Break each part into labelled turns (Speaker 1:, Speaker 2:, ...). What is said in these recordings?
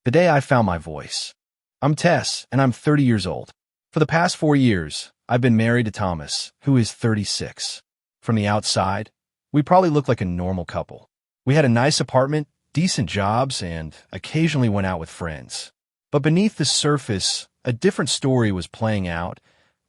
Speaker 1: The day I found my voice. I'm Tess, and I'm 30 years old. For the past 4 years, I've been married to Thomas, who is 36. From the outside, we probably look like a normal couple. We had a nice apartment, decent jobs, and occasionally went out with friends. But beneath the surface, a different story was playing out,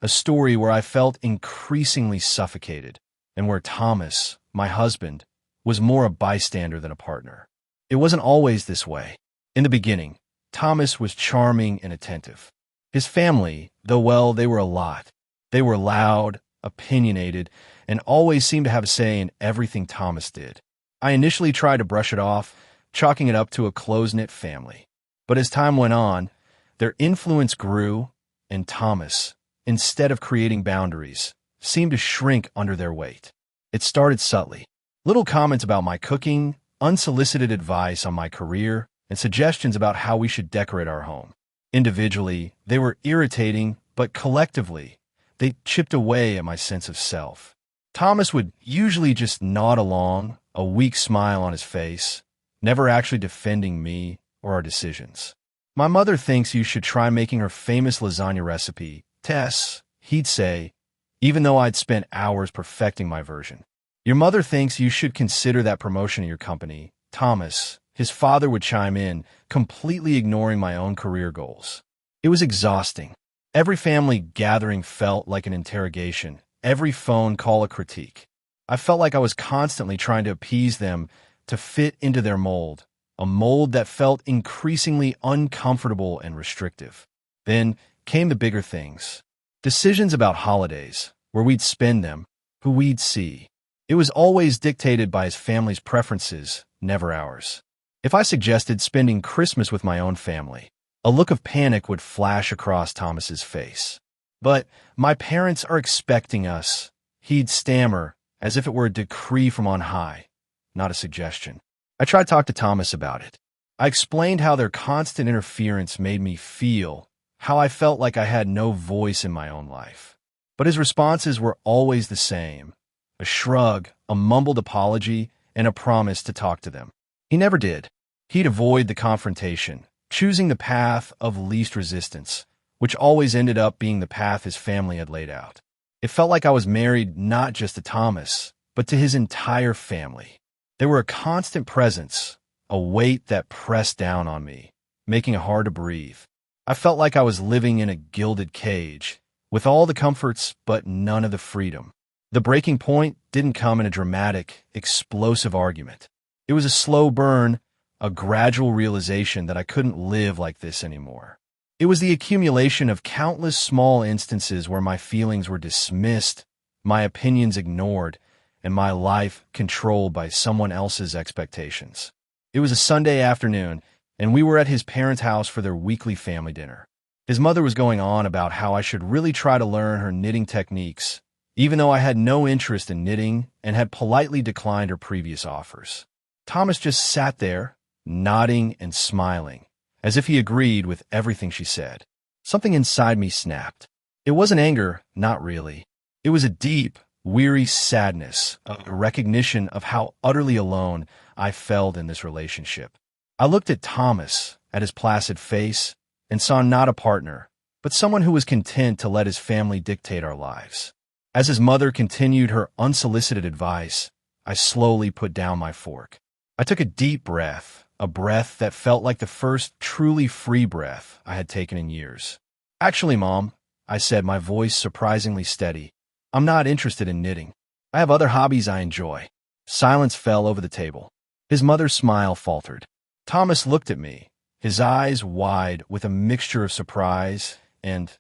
Speaker 1: a story where I felt increasingly suffocated, and where Thomas, my husband, was more a bystander than a partner. It wasn't always this way. In the beginning, Thomas was charming and attentive. His family, though well, they were a lot. They were loud, opinionated, and always seemed to have a say in everything Thomas did. I initially tried to brush it off, chalking it up to a close-knit family. But as time went on, their influence grew, and Thomas, instead of creating boundaries, seemed to shrink under their weight. It started subtly. Little comments about my cooking, unsolicited advice on my career, and suggestions about how we should decorate our home. Individually, they were irritating, but collectively, they chipped away at my sense of self. Thomas would usually just nod along, a weak smile on his face, never actually defending me or our decisions. My mother thinks you should try making her famous lasagna recipe, Tess, he'd say, even though I'd spent hours perfecting my version. Your mother thinks you should consider that promotion of your company, Thomas. His father would chime in, completely ignoring my own career goals. It was exhausting. Every family gathering felt like an interrogation, every phone call a critique. I felt like I was constantly trying to appease them to fit into their mold, a mold that felt increasingly uncomfortable and restrictive. Then came the bigger things. Decisions about holidays, where we'd spend them, who we'd see. It was always dictated by his family's preferences, never ours. If I suggested spending Christmas with my own family, a look of panic would flash across Thomas's face. But my parents are expecting us, he'd stammer, as if it were a decree from on high, not a suggestion. I tried to talk to Thomas about it. I explained how their constant interference made me feel, how I felt like I had no voice in my own life. But his responses were always the same. A shrug, a mumbled apology, and a promise to talk to them. He never did. He'd avoid the confrontation, choosing the path of least resistance, which always ended up being the path his family had laid out. It felt like I was married not just to Thomas, but to his entire family. They were a constant presence, a weight that pressed down on me, making it hard to breathe. I felt like I was living in a gilded cage, with all the comforts but none of the freedom. The breaking point didn't come in a dramatic, explosive argument. It was a slow burn, a gradual realization that I couldn't live like this anymore. It was the accumulation of countless small instances where my feelings were dismissed, my opinions ignored, and my life controlled by someone else's expectations. It was a Sunday afternoon, and we were at his parents' house for their weekly family dinner. His mother was going on about how I should really try to learn her knitting techniques, even though I had no interest in knitting and had politely declined her previous offers. Thomas just sat there, nodding and smiling, as if he agreed with everything she said. Something inside me snapped. It wasn't anger, not really. It was a deep, weary sadness, a recognition of how utterly alone I felt in this relationship. I looked at Thomas, at his placid face, and saw not a partner, but someone who was content to let his family dictate our lives. As his mother continued her unsolicited advice, I slowly put down my fork. I took a deep breath, a breath that felt like the first truly free breath I had taken in years. Actually, Mom, I said, my voice surprisingly steady, I'm not interested in knitting. I have other hobbies I enjoy. Silence fell over the table. His mother's smile faltered. Thomas looked at me, his eyes wide with a mixture of surprise and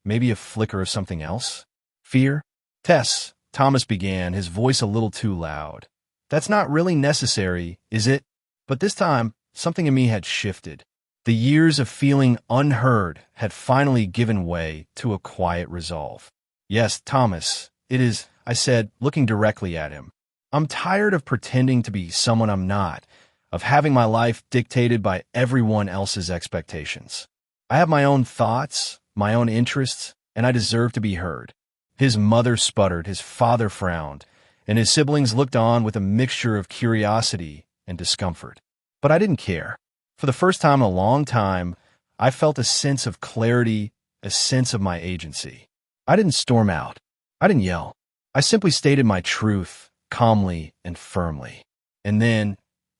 Speaker 1: maybe a flicker of something else. Fear? Tess, Thomas began, his voice a little too loud. That's not really necessary, is it? But this time, something in me had shifted. The years of feeling unheard had finally given way to a quiet resolve. Yes, Thomas, it is, I said, looking directly at him. I'm tired of pretending to be someone I'm not, of having my life dictated by everyone else's expectations. I have my own thoughts, my own interests, and I deserve to be heard. His mother sputtered, his father frowned, and his siblings looked on with a mixture of curiosity and discomfort. But I didn't care. For the first time in a long time, I felt a sense of clarity, a sense of my agency. I didn't storm out. I didn't yell. I simply stated my truth, calmly and firmly. And then,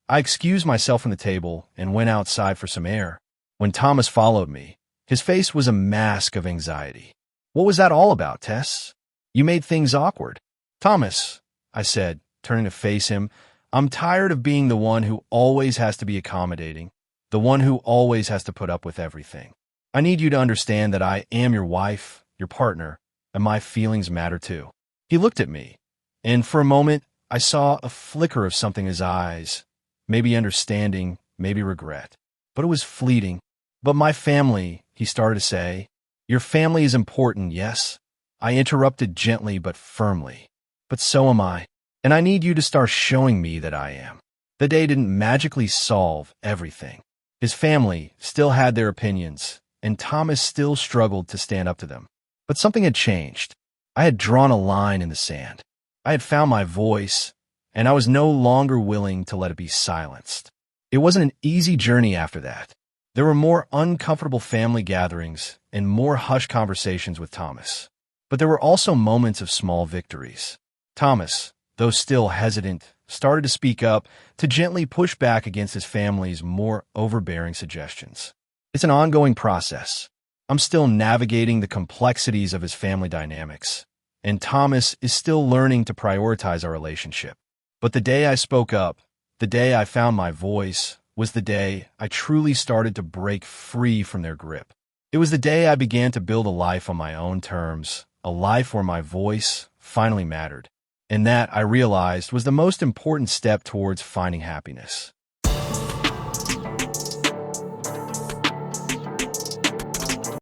Speaker 1: I excused myself from the table and went outside for some air. When Thomas followed me, his face was a mask of anxiety. "What was that all about, Tess? You made things awkward." "Thomas," I said, turning to face him, "I'm tired of being the one who always has to be accommodating, the one who always has to put up with everything. I need you to understand that I am your wife, your partner, and my feelings matter too." He looked at me, and for a moment, I saw a flicker of something in his eyes, maybe understanding, maybe regret. But it was fleeting. "But my family," he started to say. "Your family is important, yes?" I interrupted gently but firmly. "But so am I. And I need you to start showing me that I am." The day didn't magically solve everything. His family still had their opinions, and Thomas still struggled to stand up to them. But something had changed. I had drawn a line in the sand. I had found my voice, and I was no longer willing to let it be silenced. It wasn't an easy journey after that. There were more uncomfortable family gatherings and more hushed conversations with Thomas. But there were also moments of small victories. Thomas, though still hesitant, started to speak up, to gently push back against his family's more overbearing suggestions. It's an ongoing process. I'm still navigating the complexities of his family dynamics, and Thomas is still learning to prioritize our relationship. But the day I spoke up, the day I found my voice, was the day I truly started to break free from their grip. It was the day I began to build a life on my own terms, a life where my voice finally mattered. And that, I realized, was the most important step towards finding happiness.